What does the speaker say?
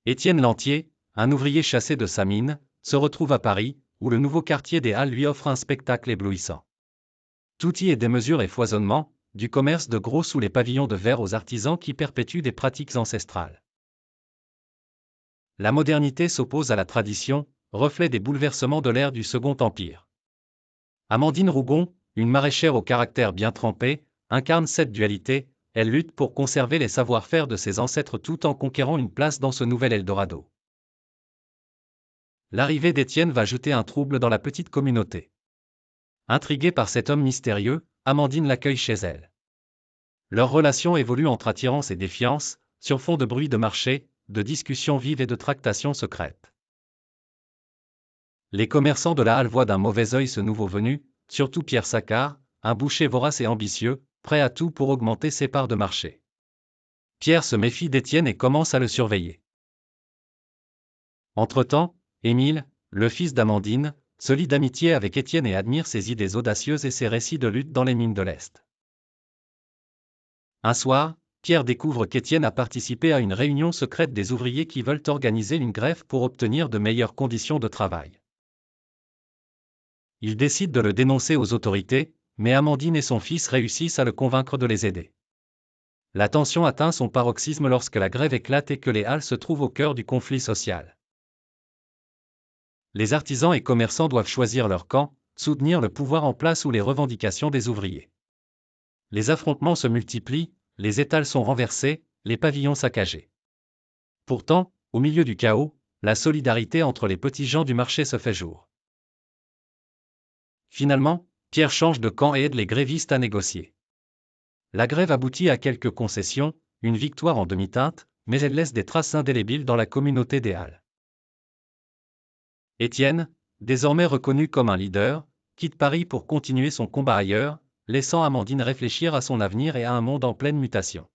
Étienne Lantier, un ouvrier chassé de sa mine, se retrouve à Paris, où le nouveau quartier des Halles lui offre un spectacle éblouissant. Tout y est démesure et foisonnement, du commerce de gros sous les pavillons de verre aux artisans qui perpétuent des pratiques ancestrales. La modernité s'oppose à la tradition, reflet des bouleversements de l'ère du Second Empire. Amandine Rougon, une maraîchère au caractère bien trempé, incarne cette dualité. Elle lutte pour conserver les savoir-faire de ses ancêtres tout en conquérant une place dans ce nouvel Eldorado. L'arrivée d'Étienne va jeter un trouble dans la petite communauté. Intriguée par cet homme mystérieux, Amandine l'accueille chez elle. Leur relation évolue entre attirance et défiance, sur fond de bruit de marché, de discussions vives et de tractations secrètes. Les commerçants de la Halle voient d'un mauvais œil ce nouveau venu, surtout Pierre Saccard, un boucher vorace et ambitieux, prêt à tout pour augmenter ses parts de marché. Pierre se méfie d'Étienne et commence à le surveiller. Entre-temps, Émile, le fils d'Amandine, se lie d'amitié avec Étienne et admire ses idées audacieuses et ses récits de lutte dans les mines de l'Est. Un soir, Pierre découvre qu'Étienne a participé à une réunion secrète des ouvriers qui veulent organiser une grève pour obtenir de meilleures conditions de travail. Il décide de le dénoncer aux autorités, mais Amandine et son fils réussissent à le convaincre de les aider. La tension atteint son paroxysme lorsque la grève éclate et que les Halles se trouvent au cœur du conflit social. Les artisans et commerçants doivent choisir leur camp, soutenir le pouvoir en place ou les revendications des ouvriers. Les affrontements se multiplient, les étals sont renversés, les pavillons saccagés. Pourtant, au milieu du chaos, la solidarité entre les petits gens du marché se fait jour. Finalement, Pierre change de camp et aide les grévistes à négocier. La grève aboutit à quelques concessions, une victoire en demi-teinte, mais elle laisse des traces indélébiles dans la communauté des Halles. Étienne, désormais reconnu comme un leader, quitte Paris pour continuer son combat ailleurs, laissant Amandine réfléchir à son avenir et à un monde en pleine mutation.